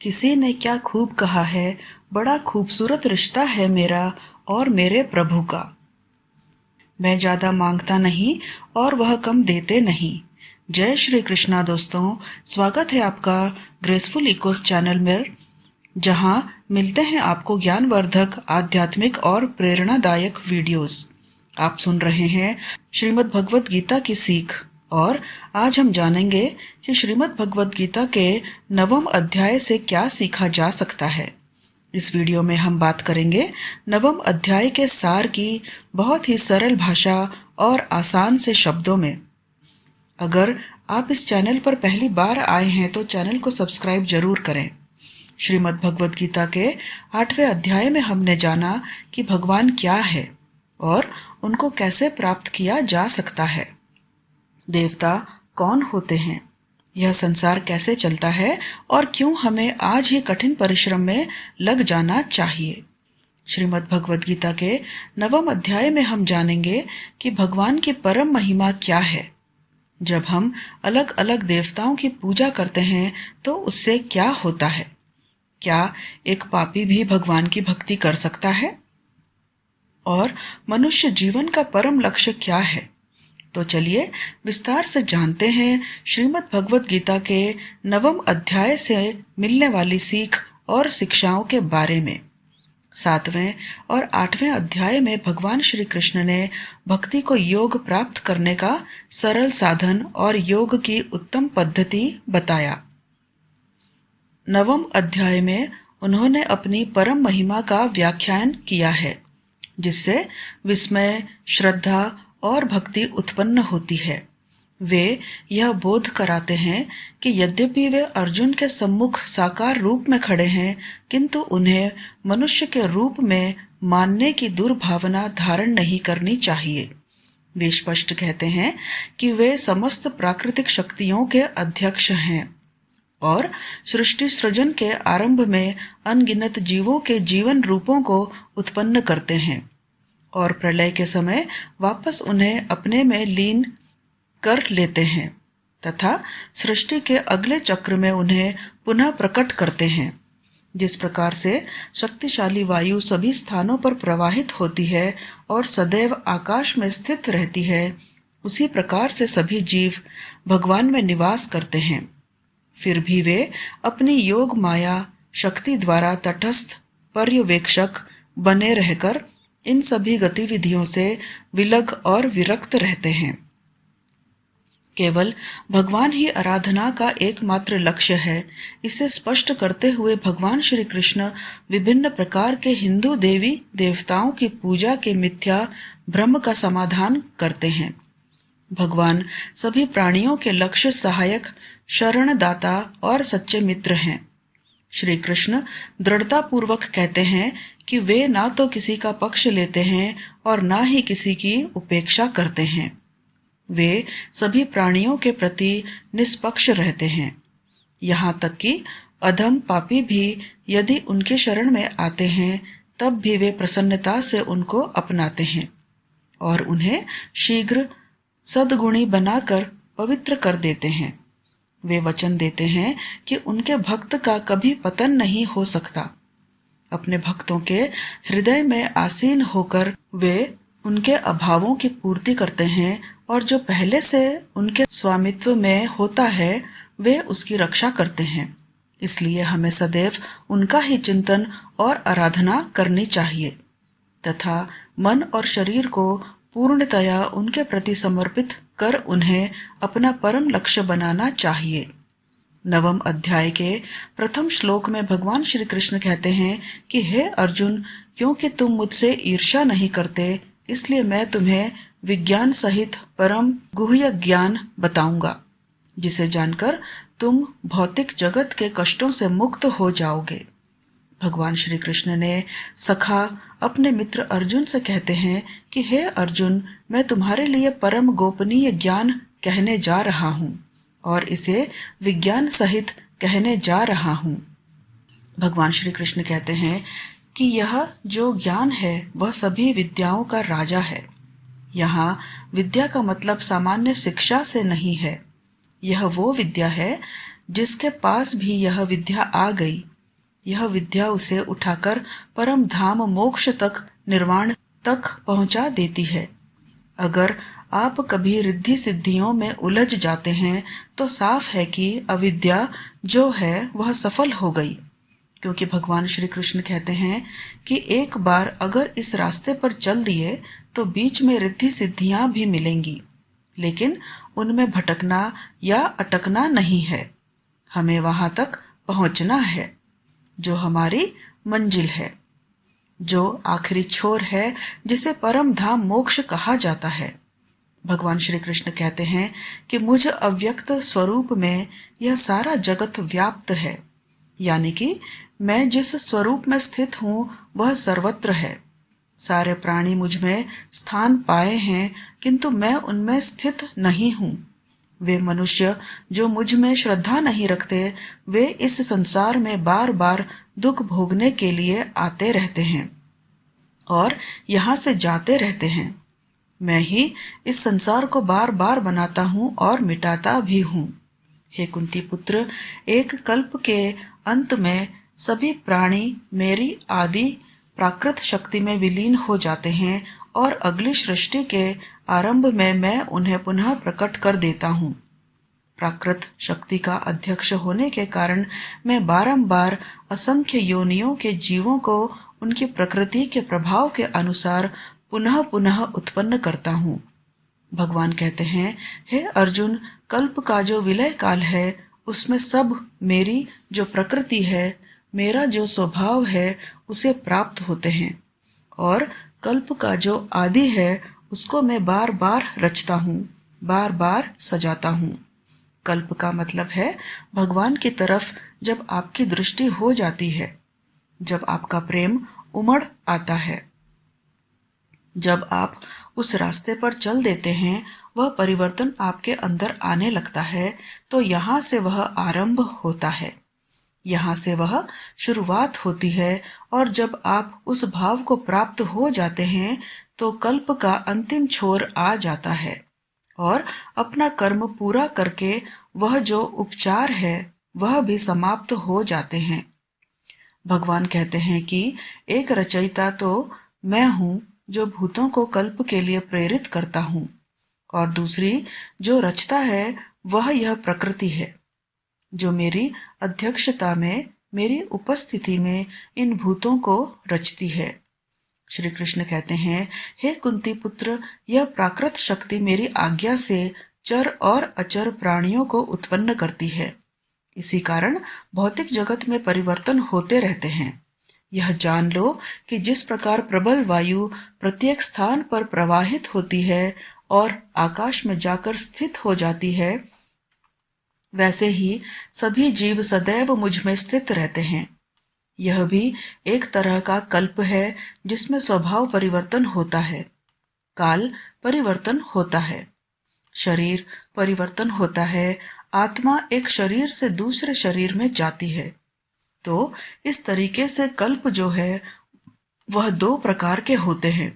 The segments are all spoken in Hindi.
किसी ने क्या खूब कहा है, बड़ा खूबसूरत रिश्ता है मेरा और मेरे प्रभु का। मैं ज़्यादा मांगता नहीं और वह कम देते नहीं। जय श्री कृष्णा दोस्तों, स्वागत है आपका ग्रेसफुल इकोस चैनल में, जहां मिलते हैं आपको ज्ञानवर्धक, आध्यात्मिक और प्रेरणादायक वीडियोस। आप सुन रहे हैं श्रीमद् भगवत गीता की सीख, और आज हम जानेंगे कि श्रीमद् भगवत गीता के 9वें अध्याय से क्या सीखा जा सकता है। इस वीडियो में हम बात करेंगे 9वें अध्याय के सार की बहुत ही सरल भाषा और आसान से शब्दों में। अगर आप इस चैनल पर पहली बार आए हैं तो चैनल को सब्सक्राइब जरूर करें। श्रीमद् भगवत गीता के 8वें अध्याय में हमने जाना कि भगवान क्या है और उनको कैसे प्राप्त किया जा सकता है। देवता कौन होते हैं, यह संसार कैसे चलता है और क्यों हमें आज ही कठिन परिश्रम में लग जाना चाहिए। श्रीमद् भगवत गीता के 9वें अध्याय में हम जानेंगे कि भगवान की परम महिमा क्या है। जब हम अलग अलग देवताओं की पूजा करते हैं तो उससे क्या होता है। क्या एक पापी भी भगवान की भक्ति कर सकता है? और मनुष्य जीवन का परम लक्ष्य क्या है? तो चलिए विस्तार से जानते हैं श्रीमद् भगवत गीता के 9वें अध्याय से मिलने वाली सीख और शिक्षाओं के बारे में। 7वें और 8वें अध्याय में भगवान श्री कृष्ण ने भक्ति को योग प्राप्त करने का सरल साधन और योग की उत्तम पद्धति बताया। 9वें अध्याय में उन्होंने अपनी परम महिमा का व्याख्यान किया है, जिससे विस्मय, श्रद्धा और भक्ति उत्पन्न होती है। वे यह बोध कराते हैं कि यद्यपि वे अर्जुन के सम्मुख साकार रूप में खड़े हैं, किंतु उन्हें मनुष्य के रूप में मानने की दुर्भावना धारण नहीं करनी चाहिए। वे स्पष्ट कहते हैं कि वे समस्त प्राकृतिक शक्तियों के अध्यक्ष हैं और सृष्टि सृजन के आरंभ में अनगिनत जीवों के जीवन रूपों को उत्पन्न करते हैं और प्रलय के समय वापस उन्हें अपने में लीन कर लेते हैं तथा सृष्टि के अगले चक्र में उन्हें पुनः प्रकट करते हैं। जिस प्रकार से शक्तिशाली वायु सभी स्थानों पर प्रवाहित होती है और सदैव आकाश में स्थित रहती है, उसी प्रकार से सभी जीव भगवान में निवास करते हैं। फिर भी वे अपनी योग माया शक्ति द्वारा तटस्थ पर्यवेक्षक बने रहकर इन सभी गतिविधियों से विलग और विरक्त रहते हैं। केवल भगवान ही आराधना का एकमात्र लक्ष्य है। इसे स्पष्ट करते हुए भगवान श्री कृष्ण विभिन्न प्रकार के हिंदू देवी देवताओं की पूजा के मिथ्या भ्रम का समाधान करते हैं। भगवान सभी प्राणियों के लक्ष्य, सहायक, शरणदाता और सच्चे मित्र हैं। श्री कृष्ण दृढ़तापूर्वक कहते हैं कि वे ना तो किसी का पक्ष लेते हैं और ना ही किसी की उपेक्षा करते हैं। वे सभी प्राणियों के प्रति निष्पक्ष रहते हैं। यहाँ तक कि अधम पापी भी यदि उनके शरण में आते हैं तब भी वे प्रसन्नता से उनको अपनाते हैं और उन्हें शीघ्र सद्गुणी बनाकर पवित्र कर देते हैं। वे वचन देते हैं कि उनके भक्त का कभी पतन नहीं हो सकता। अपने भक्तों के हृदय में आसीन होकर वे उनके अभावों की पूर्ति करते हैं और जो पहले से उनके स्वामित्व में होता है वे उसकी रक्षा करते हैं। इसलिए हमें सदैव उनका ही चिंतन और आराधना करनी चाहिए तथा मन और शरीर को पूर्णतया उनके प्रति समर्पित कर उन्हें अपना परम लक्ष्य बनाना चाहिए। 9वें अध्याय के प्रथम श्लोक में भगवान श्री कृष्ण कहते हैं कि हे अर्जुन, क्योंकि तुम मुझसे ईर्ष्या नहीं करते, इसलिए मैं तुम्हें विज्ञान सहित परम गुह्य ज्ञान बताऊंगा, जिसे जानकर तुम भौतिक जगत के कष्टों से मुक्त हो जाओगे। भगवान श्री कृष्ण ने सखा अपने मित्र अर्जुन से कहते हैं कि हे अर्जुन, मैं तुम्हारे लिए परम गोपनीय ज्ञान कहने जा रहा हूँ और इसे विज्ञान सहित कहने जा रहा हूँ। भगवान श्री कृष्ण कहते हैं कि यह जो ज्ञान है वह सभी विद्याओं का राजा है। यहाँ विद्या का मतलब सामान्य शिक्षा से नहीं है। यह वो विद्या है जिसके पास भी यह विद्या आ गई यह विद्या उसे उठाकर परम धाम मोक्ष तक, निर्वाण तक पहुंचा देती है। अगर आप कभी रिद्धि सिद्धियों में उलझ जाते हैं तो साफ है कि अविद्या जो है वह सफल हो गई, क्योंकि भगवान श्री कृष्ण कहते हैं कि एक बार अगर इस रास्ते पर चल दिए तो बीच में रिद्धि सिद्धियां भी मिलेंगी, लेकिन उनमें भटकना या अटकना नहीं है। हमें वहां तक पहुंचना है जो हमारी मंजिल है, जो आखिरी छोर है, जिसे परम धाम मोक्ष कहा जाता है। भगवान श्री कृष्ण कहते हैं कि मुझ अव्यक्त स्वरूप में यह सारा जगत व्याप्त है, यानी कि मैं जिस स्वरूप में स्थित हूँ वह सर्वत्र है। सारे प्राणी मुझ में स्थान पाए हैं, किंतु मैं उनमें स्थित नहीं हूँ। वे मनुष्य जो मुझ में श्रद्धा नहीं रखते, वे इस संसार में बार बार दुख भोगने के लिए आते रहते हैं और यहाँ से जाते रहते हैं। मैं ही इस संसार को बार बार बनाता हूँ और मिटाता भी हूँ। हे कुंती पुत्र, एक कल्प के अंत में सभी प्राणी मेरी आदि प्राकृत शक्ति में विलीन हो जाते हैं और अगली सृष्टि के आरंभ में मैं उन्हें पुनः प्रकट कर देता हूँ। प्राकृत शक्ति का अध्यक्ष होने के कारण मैं बारंबार असंख्य योनियों के जीवों को उनकी प्रकृति के प्रभाव के अनुसार पुनः पुनः उत्पन्न करता हूँ। भगवान कहते हैं, हे अर्जुन, कल्प का जो विलय काल है उसमें सब मेरी जो प्रकृति है, मेरा जो स्वभाव है, उसे प्राप्त होते हैं और कल्प का जो आदि है उसको मैं बार बार रचता हूँ, बार बार सजाता हूँ। कल्प का मतलब है भगवान की तरफ जब आपकी दृष्टि हो जाती है, जब आपका प्रेम उमड़ आता है, जब आप उस रास्ते पर चल देते हैं, वह परिवर्तन आपके अंदर आने लगता है, तो यहाँ से वह आरंभ होता है, यहाँ से वह शुरुआत होती है। और जब आप उस भाव को प्राप्त हो जाते हैं तो कल्प का अंतिम छोर आ जाता है और अपना कर्म पूरा करके वह जो उपचार है वह भी समाप्त हो जाते हैं। भगवान कहते हैं कि एक रचयिता तो मैं हूँ जो भूतों को कल्प के लिए प्रेरित करता हूँ, और दूसरी जो रचता है वह यह प्रकृति है जो मेरी अध्यक्षता में, मेरी उपस्थिति में इन भूतों को रचती है। श्री कृष्ण कहते हैं, हे कुंती पुत्र, यह प्राकृत शक्ति मेरी आज्ञा से चर और अचर प्राणियों को उत्पन्न करती है। इसी कारण भौतिक जगत में परिवर्तन होते रहते हैं। यह जान लो कि जिस प्रकार प्रबल वायु प्रत्येक स्थान पर प्रवाहित होती है और आकाश में जाकर स्थित हो जाती है, वैसे ही सभी जीव सदैव मुझ में स्थित रहते हैं। यह भी एक तरह का कल्प है जिसमें स्वभाव परिवर्तन होता है, काल परिवर्तन होता है, शरीर परिवर्तन होता है, आत्मा एक शरीर से दूसरे शरीर में जाती है। तो इस तरीके से कल्प जो है वह दो प्रकार के होते हैं।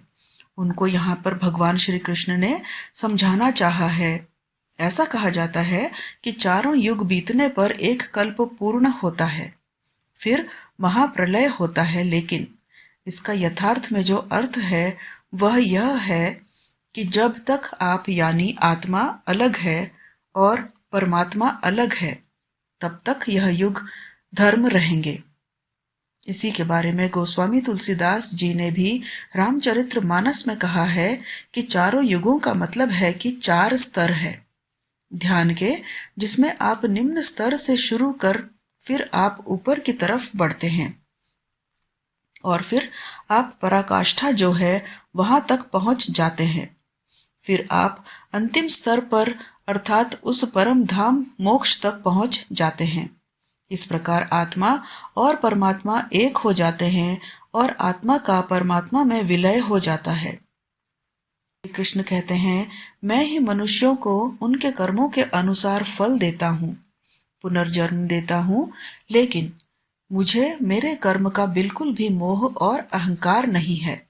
उनको यहाँ पर भगवान श्री कृष्ण ने समझाना चाहा है। ऐसा कहा जाता है कि चारों युग बीतने पर एक कल्प पूर्ण होता है, फिर महाप्रलय होता है, लेकिन इसका यथार्थ में जो अर्थ है वह यह है कि जब तक आप यानी आत्मा अलग है और परमात्मा अलग है, तब तक यह युग धर्म रहेंगे। इसी के बारे में गोस्वामी तुलसीदास जी ने भी रामचरित्र मानस में कहा है कि चारों युगों का मतलब है कि चार स्तर है ध्यान के, जिसमें आप निम्न स्तर से शुरू कर फिर आप ऊपर की तरफ बढ़ते हैं और फिर आप पराकाष्ठा जो है वहां तक पहुंच जाते हैं। फिर आप अंतिम स्तर पर अर्थात उस परम धाम मोक्ष तक पहुंच जाते हैं। इस प्रकार आत्मा और परमात्मा एक हो जाते हैं और आत्मा का परमात्मा में विलय हो जाता है। कृष्ण कहते हैं, मैं ही मनुष्यों को उनके कर्मों के अनुसार फल देता हूँ, पुनर्जन्म देता हूँ, लेकिन मुझे मेरे कर्म का बिल्कुल भी मोह और अहंकार नहीं है।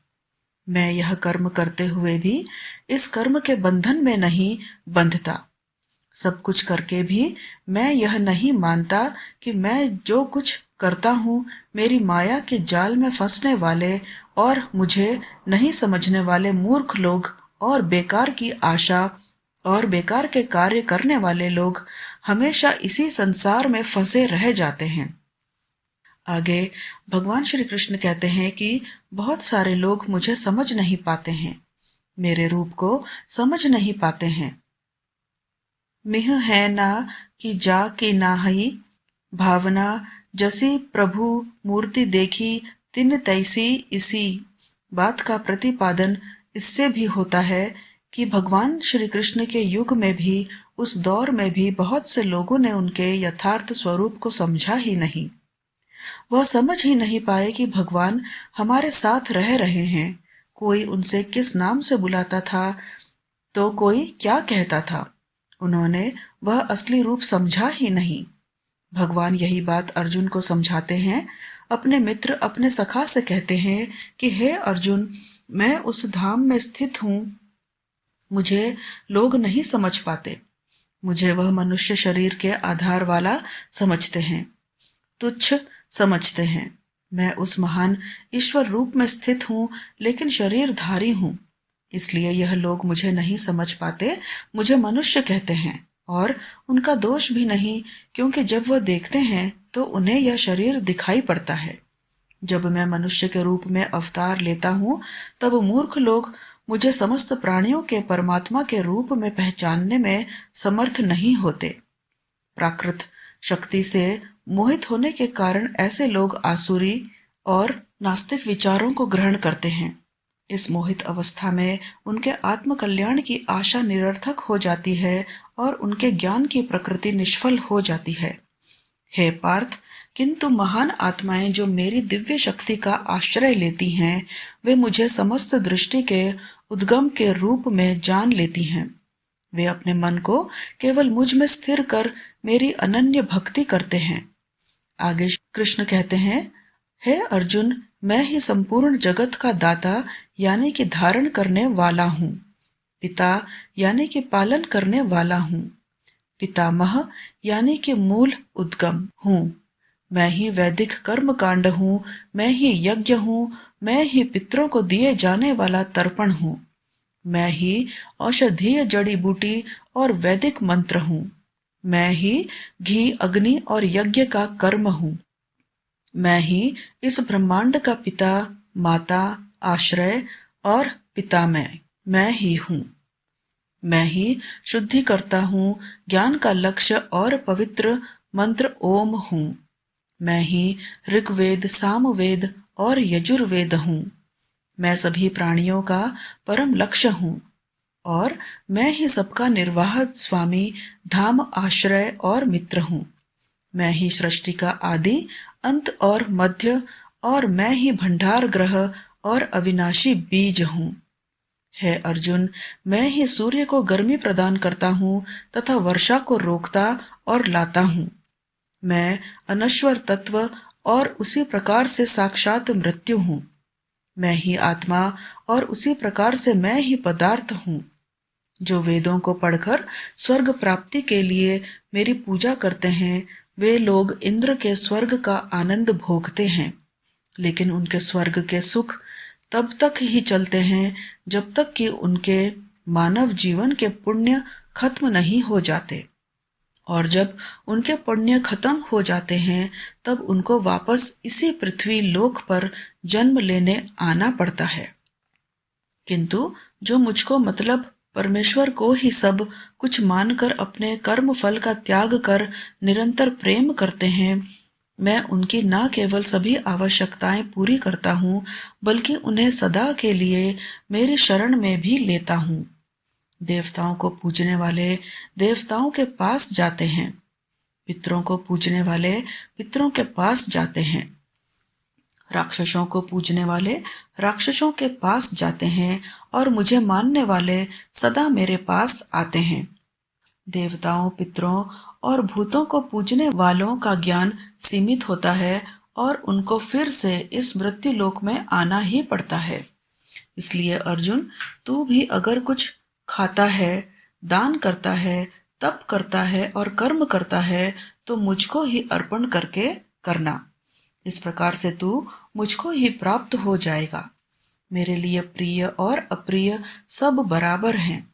मैं यह कर्म करते हुए भी इस कर्म के बंधन में नहीं बंधता। सब कुछ करके भी मैं यह नहीं मानता कि मैं जो कुछ करता हूँ मेरी माया के जाल में फंसने वाले और मुझे नहीं समझने वाले मूर्ख लोग और बेकार की आशा और बेकार के कार्य करने वाले लोग हमेशा इसी संसार में फंसे रह जाते हैं। आगे भगवान श्री कृष्ण कहते हैं कि बहुत सारे लोग मुझे समझ नहीं पाते हैं, मेरे रूप को समझ नहीं पाते हैं। मिह है ना कि जा की नाहई भावना, जसी प्रभु मूर्ति देखी तिन तैसी इसी। बात का प्रतिपादन इससे भी होता है कि भगवान श्री कृष्ण के युग में भी, उस दौर में भी बहुत से लोगों ने उनके यथार्थ स्वरूप को समझा ही नहीं। वह समझ ही नहीं पाए कि भगवान हमारे साथ रह रहे हैं। कोई उनसे किस नाम से बुलाता था तो कोई क्या कहता था, उन्होंने वह असली रूप समझा ही नहीं। भगवान यही बात अर्जुन को समझाते हैं। अपने मित्र अपने सखा से कहते हैं कि हे अर्जुन, मैं उस धाम में स्थित हूँ, मुझे लोग नहीं समझ पाते। मुझे वह मनुष्य शरीर के आधार वाला समझते हैं, तुच्छ समझते हैं। मैं उस महान ईश्वर रूप में स्थित हूँ, लेकिन शरीरधारी हूँ, इसलिए यह लोग मुझे नहीं समझ पाते, मुझे मनुष्य कहते हैं। और उनका दोष भी नहीं, क्योंकि जब वह देखते हैं तो उन्हें यह शरीर दिखाई पड़ता है। जब मैं मनुष्य के रूप में अवतार लेता हूँ, तब मूर्ख लोग मुझे समस्त प्राणियों के परमात्मा के रूप में पहचानने में समर्थ नहीं होते। प्राकृत शक्ति से मोहित होने के कारण ऐसे लोग आसुरी और नास्तिक विचारों को ग्रहण करते हैं। इस मोहित अवस्था में उनके आत्मकल्याण की आशा निरर्थक हो जाती है और उनके ज्ञान की प्रकृति निष्फल हो जाती है। हे पार्थ, किंतु महान आत्माएं जो मेरी दिव्य शक्ति का आश्रय लेती हैं, वे मुझे समस्त दृष्टि के उद्गम के रूप में जान लेती हैं। वे अपने मन को केवल मुझ में स्थिर कर मेरी अनन्य भक्ति करते हैं। आगे कृष्ण कहते हैं, हे अर्जुन, मैं ही संपूर्ण जगत का दाता यानी कि धारण करने वाला हूँ, पिता यानी कि पालन करने वाला हूँ, पितामह यानी कि मूल उद्गम हूँ। मैं ही वैदिक कर्म कांड हूँ, मैं ही यज्ञ हूँ, मैं ही पितरों को दिए जाने वाला तर्पण हूँ, मैं ही औषधीय जड़ी बूटी और वैदिक मंत्र हूँ, मैं ही घी अग्नि और यज्ञ का कर्म हूँ, मैं ही इस ब्रह्मांड का पिता माता आश्रय और पितामह मैं ही हूँ। मैं ही शुद्धि करता हूँ, ज्ञान का लक्ष्य और पवित्र मंत्र ओम हूँ। मैं ही ऋग्वेद सामवेद और यजुर्वेद हूँ। मैं सभी प्राणियों का परम लक्ष्य हूँ और मैं ही सबका निर्वाह स्वामी धाम आश्रय और मित्र हूँ। मैं ही सृष्टि का आदि अंत और मध्य और मैं ही भंडार ग्रह और अविनाशी बीज हूँ। हे अर्जुन, मैं ही सूर्य को गर्मी प्रदान करता हूँ तथा वर्षा को रोकता और लाता हूँ। मैं अनश्वर तत्व और उसी प्रकार से साक्षात मृत्यु हूँ। मैं ही आत्मा और उसी प्रकार से मैं ही पदार्थ हूँ। जो वेदों को पढ़कर स्वर्ग प्राप्ति के लिए मेरी पूजा करते हैं, वे लोग इंद्र के स्वर्ग का आनंद भोगते हैं, लेकिन उनके स्वर्ग के सुख तब तक ही चलते हैं जब तक कि उनके मानव जीवन के पुण्य खत्म नहीं हो जाते, और जब उनके पुण्य खत्म हो जाते हैं तब उनको वापस इसी पृथ्वी लोक पर जन्म लेने आना पड़ता है। किंतु जो मुझको मतलब परमेश्वर को ही सब कुछ मानकर अपने कर्म फल का त्याग कर निरंतर प्रेम करते हैं, मैं उनकी न केवल सभी आवश्यकताएं पूरी करता हूँ, बल्कि उन्हें सदा के लिए मेरी शरण में भी लेता हूँ। देवताओं को पूजने वाले देवताओं के पास जाते हैं, पितरों को पूजने वाले पितरों के पास जाते हैं, राक्षसों को पूजने वाले राक्षसों के पास जाते हैं और मुझे मानने वाले सदा मेरे पास आते हैं। देवताओं, पितरों और भूतों को पूजने वालों का ज्ञान सीमित होता है और उनको फिर से इस मृत्यु लोक में आना ही पड़ता है। इसलिए अर्जुन, तू भी अगर कुछ खाता है, दान करता है, तप करता है और कर्म करता है तो मुझको ही अर्पण करके करना। इस प्रकार से तू मुझको ही प्राप्त हो जाएगा। मेरे लिए प्रिय और अप्रिय सब बराबर हैं।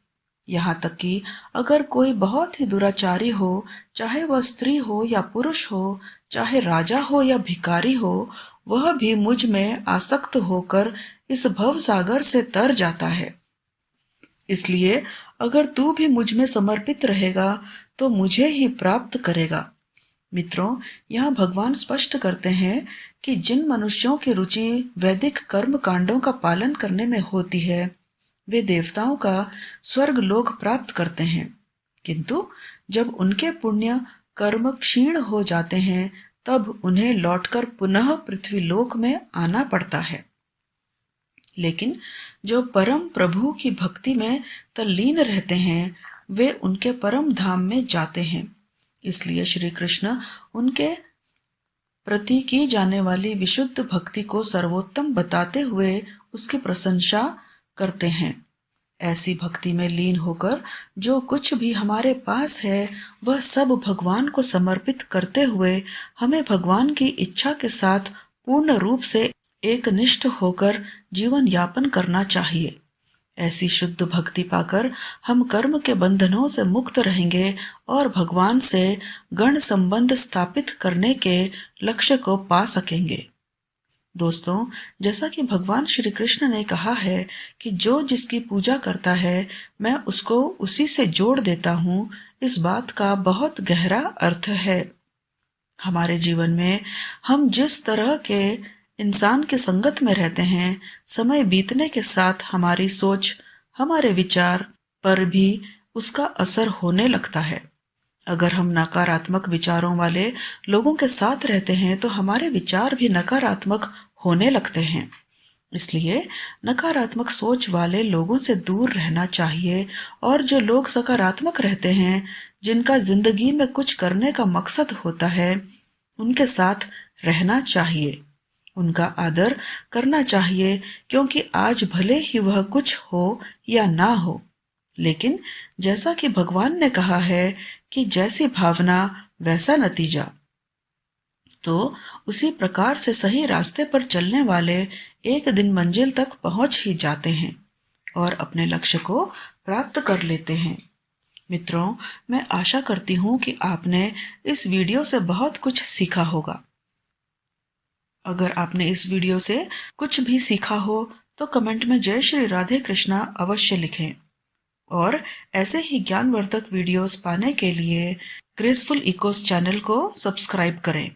यहाँ तक कि अगर कोई बहुत ही दुराचारी हो, चाहे वह स्त्री हो या पुरुष हो, चाहे राजा हो या भिखारी हो, वह भी मुझ में आसक्त होकर इस भव सागर से तर जाता है। इसलिए अगर तू भी मुझ में समर्पित रहेगा तो मुझे ही प्राप्त करेगा। मित्रों, यहाँ भगवान स्पष्ट करते हैं कि जिन मनुष्यों की रुचि वैदिक कर्म कांडों का पालन करने में होती है, वे देवताओं का स्वर्ग लोक प्राप्त करते हैं, किंतु जब उनके पुण्य कर्म क्षीण हो जाते हैं, तब उन्हें लौटकर पुनः पृथ्वी लोक में आना पड़ता है। लेकिन जो परम प्रभु की भक्ति में तल्लीन रहते हैं, वे उनके परम धाम में जाते हैं। इसलिए श्री कृष्ण उनके प्रति की जाने वाली विशुद्ध भक्ति को सर्वोत्तम बताते हुए उसकी प्रशंसा करते हैं। ऐसी भक्ति में लीन होकर जो कुछ भी हमारे पास है, वह सब भगवान को समर्पित करते हुए हमें भगवान की इच्छा के साथ पूर्ण रूप से एकनिष्ठ होकर जीवन यापन करना चाहिए। ऐसी शुद्ध भक्ति पाकर हम कर्म के बंधनों से मुक्त रहेंगे और भगवान से गण संबंध स्थापित करने के लक्ष्य को पा सकेंगे। दोस्तों, जैसा कि भगवान श्री कृष्ण ने कहा है कि जो जिसकी पूजा करता है, मैं उसको उसी से जोड़ देता हूँ, इस बात का बहुत गहरा अर्थ है। हमारे जीवन में हम जिस तरह के इंसान की संगत में रहते हैं, समय बीतने के साथ हमारी सोच, हमारे विचार पर भी उसका असर होने लगता है। अगर हम नकारात्मक विचारों वाले लोगों के साथ रहते हैं तो हमारे विचार भी नकारात्मक होने लगते हैं। इसलिए नकारात्मक सोच वाले लोगों से दूर रहना चाहिए और जो लोग सकारात्मक रहते हैं, जिनका जिंदगी में कुछ करने का मकसद होता है, उनके साथ रहना चाहिए, उनका आदर करना चाहिए, क्योंकि आज भले ही वह कुछ हो या ना हो, लेकिन जैसा कि भगवान ने कहा है कि जैसी भावना वैसा नतीजा, तो उसी प्रकार से सही रास्ते पर चलने वाले एक दिन मंजिल तक पहुंच ही जाते हैं और अपने लक्ष्य को प्राप्त कर लेते हैं। मित्रों, मैं आशा करती हूँ कि आपने इस वीडियो से बहुत कुछ सीखा होगा। अगर आपने इस वीडियो से कुछ भी सीखा हो तो कमेंट में जय श्री राधे कृष्णा अवश्य लिखें और ऐसे ही ज्ञानवर्धक वीडियोस पाने के लिए ग्रेसफुल इकोस चैनल को सब्सक्राइब करें।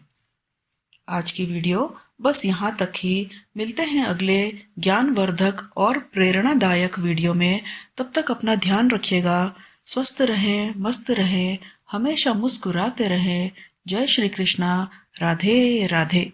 आज की वीडियो बस यहाँ तक ही। मिलते हैं अगले ज्ञानवर्धक और प्रेरणादायक वीडियो में। तब तक अपना ध्यान रखिएगा। स्वस्थ रहें, मस्त रहें, हमेशा मुस्कुराते रहें। जय श्री कृष्णा। राधे राधे।